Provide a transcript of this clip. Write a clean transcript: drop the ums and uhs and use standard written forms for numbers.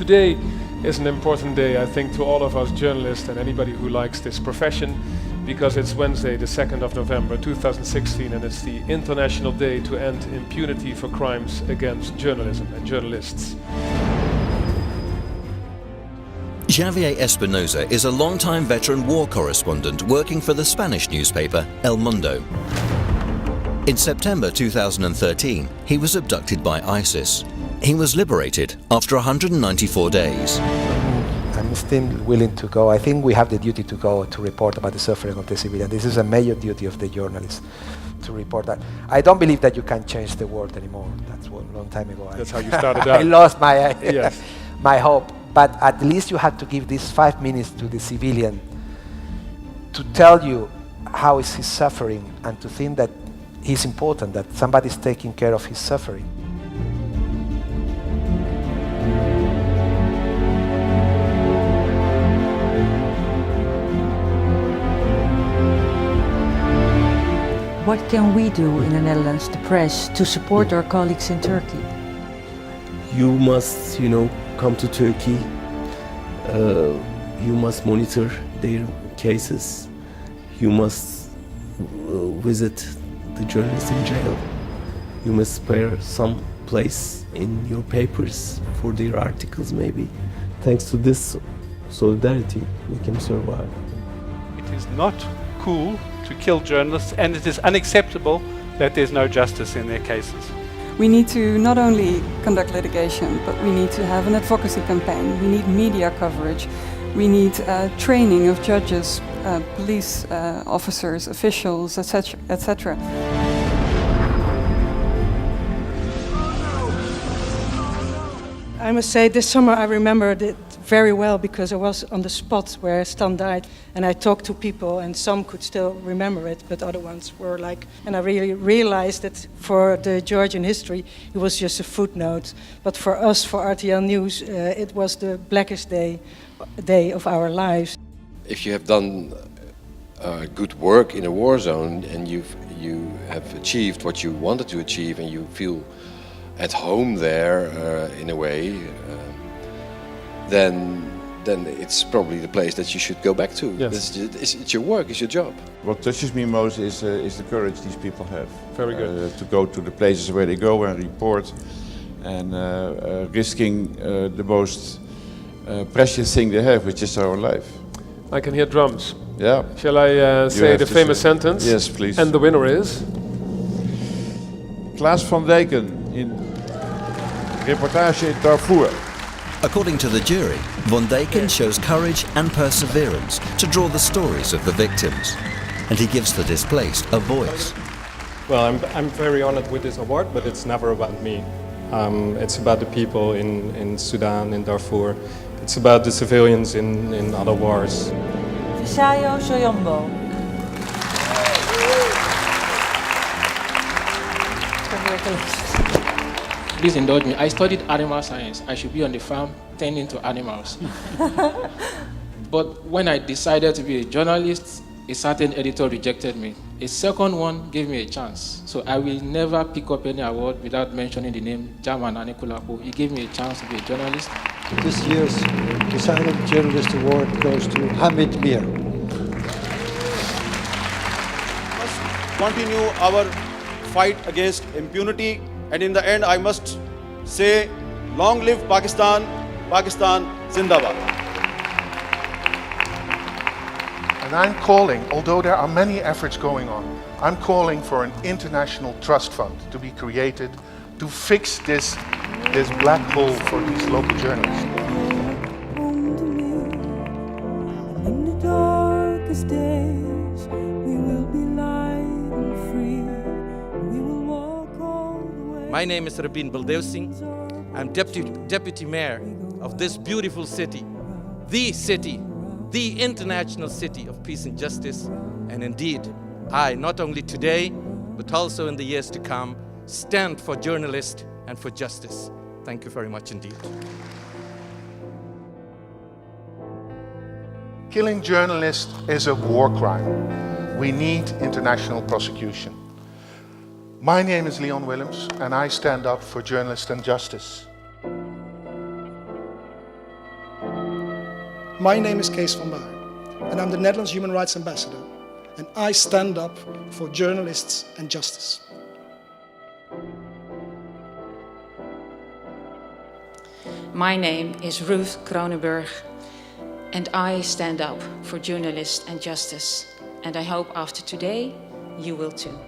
Today is an important day, I think, to all of us journalists and anybody who likes this profession, because it's Wednesday, the 2nd of November 2016, and it's the International Day to End Impunity for Crimes Against Journalism and Journalists. Javier Espinosa is a long-time veteran war correspondent working for the Spanish newspaper El Mundo. In September 2013, he was abducted by ISIS. He was liberated after 194 days. I'm still willing to go. I think we have the duty to go to report about the suffering of the civilian. This is a major duty of the journalist, to report that. I don't believe that you can change the world anymore. That's a long time ago. That's how you started out. I lost my, yes. my hope. But at least you have to give these 5 minutes to the civilian to tell you how is he suffering and to think that he's important, that somebody's taking care of his suffering. What can we do in the Netherlands, the press, to support our colleagues in Turkey? You must, come to Turkey. You must monitor their cases. You must visit the journalists in jail. You must spare some place in your papers for their articles, maybe. Thanks to this solidarity, we can survive. It is not cool to kill journalists, and it is unacceptable that there's no justice in their cases. We need to not only conduct litigation, but we need to have an advocacy campaign. We need media coverage. We need training of judges, police officers, officials, etc., etc. I must say, this summer I remembered it very well because I was on the spot where Stan died, and I talked to people, and some could still remember it, but other ones were like, and I really realized that for the Georgian history it was just a footnote, but for us, for RTL News, it was the blackest day of our lives. If you have done good work in a war zone and you have achieved what you wanted to achieve and you feel at home there in a way, then it's probably the place that you should go back to. Yes. It's your work, it's your job. What touches me most is the courage these people have. Very good. To go to the places where they go and report, and risking the most precious thing they have, which is our life. I can hear drums. Yeah. Shall I say the famous sentence? Yes, please. And the winner is? Klaas van Dijken in reportage in Darfur. According to the jury, Van Dijken shows courage and perseverance to draw the stories of the victims, and he gives the displaced a voice. Well, I'm very honored with this award, but it's never about me. It's about the people in Sudan, in Darfur. It's about the civilians in other wars. Visayo Soyombo. Please indulge me. I studied animal science. I should be on the farm tending to animals. But when I decided to be a journalist, a certain editor rejected me. A second one gave me a chance. So I will never pick up any award without mentioning the name German Anikulapo. He gave me a chance to be a journalist. This year's Silent Journalist Award goes to Hamid Mir. We must continue our fight against impunity, and in the end I must say, long live Pakistan, Pakistan Zindabad. And I'm calling, although there are many efforts going on, I'm calling for an international trust fund to be created to fix this black hole for these local journalists. In the darkest days, we will be light and free. We will walk all the way. My name is Rabin Baldeusing. I'm deputy mayor of this beautiful city, the international city of peace and justice. And indeed, I, not only today, but also in the years to come, stand for journalists and for justice. Thank you very much indeed. Killing journalists is a war crime. We need international prosecution. My name is Leon Willems, and I stand up for journalists and justice. My name is Kees van Baar, and I'm the Netherlands Human Rights Ambassador, and I stand up for journalists and justice. My name is Ruth Kronenberg, and I stand up for journalists and justice. And I hope after today, you will too.